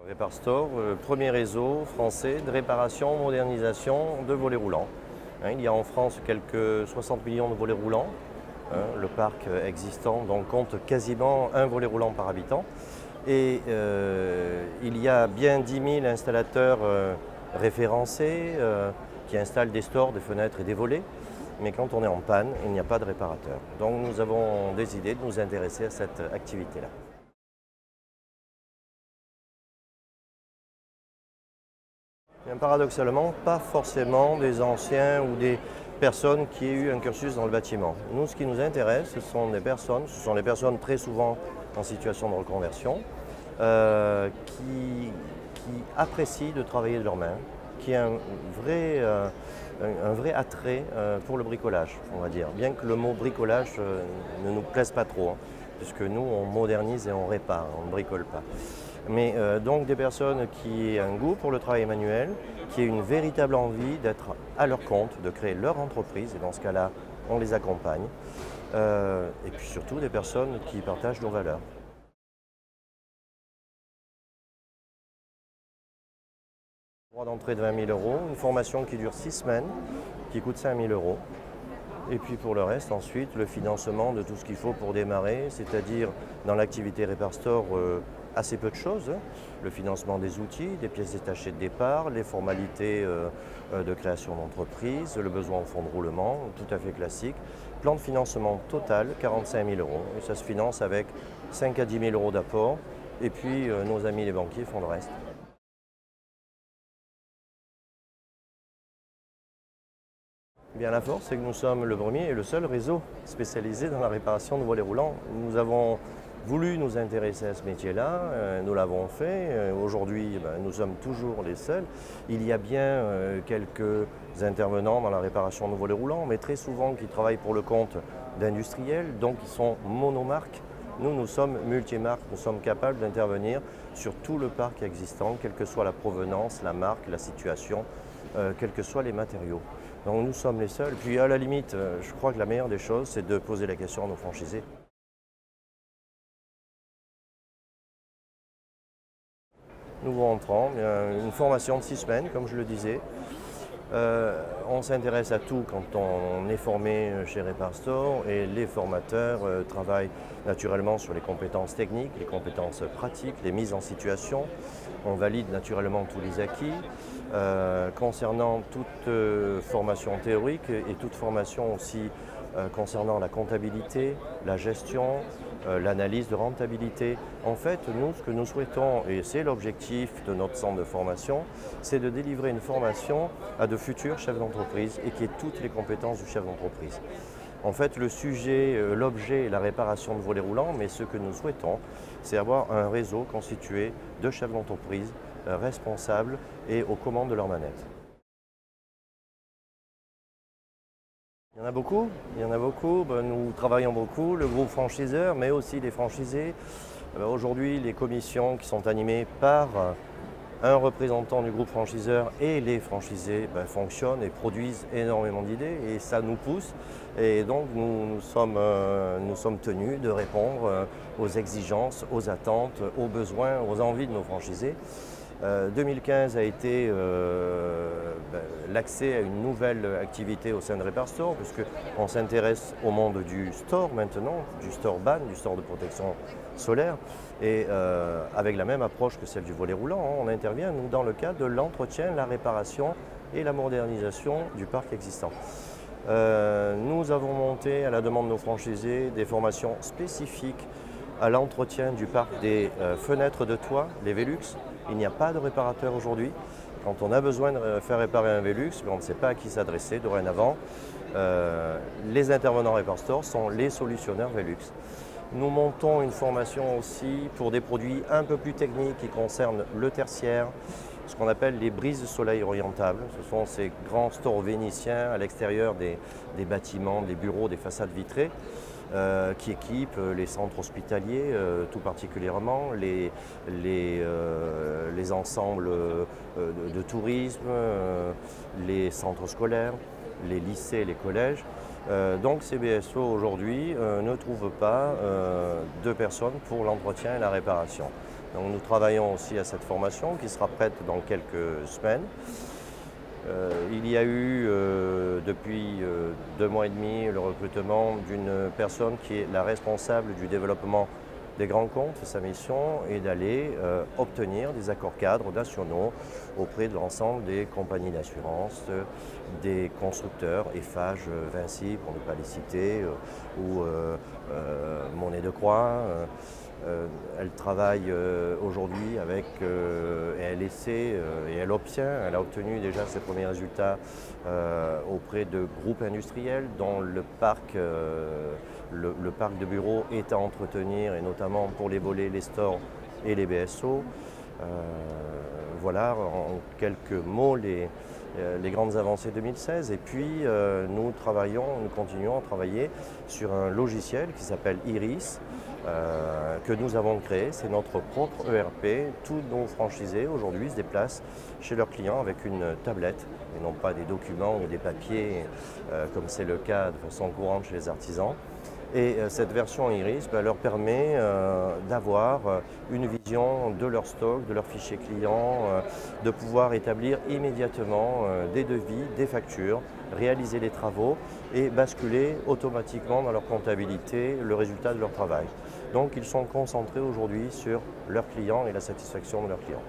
Reparstore, premier réseau français de réparation, modernisation de volets roulants. Il y a en France quelques 60 millions de volets roulants. Le parc existant donc compte quasiment un volet roulant par habitant. Et il y a bien 10 000 installateurs référencés qui installent des stores, des fenêtres et des volets. Mais quand on est en panne, il n'y a pas de réparateur. Donc nous avons décidé de nous intéresser à cette activité-là. Bien, paradoxalement, pas forcément des anciens ou des personnes qui aient eu un cursus dans le bâtiment. Nous, ce qui nous intéresse, ce sont les personnes très souvent en situation de reconversion, qui apprécient de travailler de leurs mains, qui ont un vrai attrait pour le bricolage, on va dire. Bien que le mot bricolage ne nous plaise pas trop, puisque nous, on modernise et on répare, on ne bricole pas. Mais donc des personnes qui ont un goût pour le travail manuel, qui aient une véritable envie d'être à leur compte, de créer leur entreprise, et dans ce cas-là, on les accompagne. Et puis surtout des personnes qui partagent nos valeurs. Droit d'entrée de 20 000 €, une formation qui dure 6 semaines, qui coûte 5 000 €. Et puis pour le reste, ensuite, le financement de tout ce qu'il faut pour démarrer, c'est-à-dire dans l'activité Reparstore, assez peu de choses. Le financement des outils, des pièces détachées de départ, les formalités de création d'entreprise, le besoin en fonds de roulement, tout à fait classique. Plan de financement total, 45 000 €. Et ça se finance avec 5 à 10 000 € d'apport. Et puis nos amis les banquiers font le reste. Bien, la force, c'est que nous sommes le premier et le seul réseau spécialisé dans la réparation de volets roulants. Nous avons voulu nous intéresser à ce métier-là, nous l'avons fait. Aujourd'hui, nous sommes toujours les seuls. Il y a bien quelques intervenants dans la réparation de volets roulants, mais très souvent qui travaillent pour le compte d'industriels, donc qui sont monomarques. Nous sommes multimarques, nous sommes capables d'intervenir sur tout le parc existant, quelle que soit la provenance, la marque, la situation, quels que soient les matériaux. Donc nous sommes les seuls. Puis à la limite, je crois que la meilleure des choses, c'est de poser la question à nos franchisés. Nouveau entrant, une formation de 6 semaines, comme je le disais. On s'intéresse à tout quand on est formé chez Reparstore et les formateurs travaillent naturellement sur les compétences techniques, les compétences pratiques, les mises en situation. On valide naturellement tous les acquis. Concernant toute formation théorique et toute formation aussi concernant la comptabilité, la gestion, l'analyse de rentabilité. En fait, nous, ce que nous souhaitons, et c'est l'objectif de notre centre de formation, c'est de délivrer une formation à de futurs chefs d'entreprise et qui ait toutes les compétences du chef d'entreprise. En fait, le sujet, l'objet est la réparation de volets roulants, mais ce que nous souhaitons, c'est avoir un réseau constitué de chefs d'entreprise responsables et aux commandes de leur manette. Il y en a beaucoup. Nous travaillons beaucoup, le groupe franchiseur, mais aussi les franchisés. Aujourd'hui, les commissions qui sont animées par un représentant du groupe franchiseur et les franchisés fonctionnent et produisent énormément d'idées et ça nous pousse. Et donc nous sommes tenus de répondre aux exigences, aux attentes, aux besoins, aux envies de nos franchisés. 2015 a été l'accès à une nouvelle activité au sein de Reparstore, puisqu'on s'intéresse au monde du store maintenant, du store ban, du store de protection solaire, et avec la même approche que celle du volet roulant, on intervient nous, dans le cadre de l'entretien, la réparation et la modernisation du parc existant. Nous avons monté à la demande de nos franchisés des formations spécifiques à l'entretien du parc des fenêtres de toit, les Velux. Il n'y a pas de réparateur aujourd'hui. Quand on a besoin de faire réparer un Velux, on ne sait pas à qui s'adresser dorénavant. Les intervenants Reparstore sont les solutionneurs Velux. Nous montons une formation aussi pour des produits un peu plus techniques qui concernent le tertiaire, ce qu'on appelle les brises-soleil orientables. Ce sont ces grands stores vénitiens à l'extérieur des bâtiments, des bureaux, des façades vitrées. Qui équipent les centres hospitaliers, tout particulièrement, les ensembles de tourisme, les centres scolaires, les lycées, les collèges. Donc ces BSO aujourd'hui ne trouvent pas de personnes pour l'entretien et la réparation. Donc nous travaillons aussi à cette formation qui sera prête dans quelques semaines. Il y a eu depuis 2 mois et demi le recrutement d'une personne qui est la responsable du développement des grands comptes. Sa mission est d'aller obtenir des accords cadres nationaux auprès de l'ensemble des compagnies d'assurance, des constructeurs, Eiffage, Vinci pour ne pas les citer, ou Monet de Croix. Elle travaille aujourd'hui avec, et elle essaie et elle obtient, elle a obtenu déjà ses premiers résultats auprès de groupes industriels dont le parc de bureaux est à entretenir, et notamment pour les volets, les stores et les BSO. Voilà en quelques mots les grandes avancées 2016. Et puis nous continuons à travailler sur un logiciel qui s'appelle Iris, que nous avons créé. C'est notre propre ERP. Tous nos franchisés aujourd'hui se déplacent chez leurs clients avec une tablette et non pas des documents ou des papiers comme c'est le cas de façon courante chez les artisans. Et cette version Iris leur permet d'avoir une vision de leur stock, de leurs fichiers clients, de pouvoir établir immédiatement des devis, des factures, réaliser les travaux et basculer automatiquement dans leur comptabilité le résultat de leur travail. Donc ils sont concentrés aujourd'hui sur leurs clients et la satisfaction de leurs clients.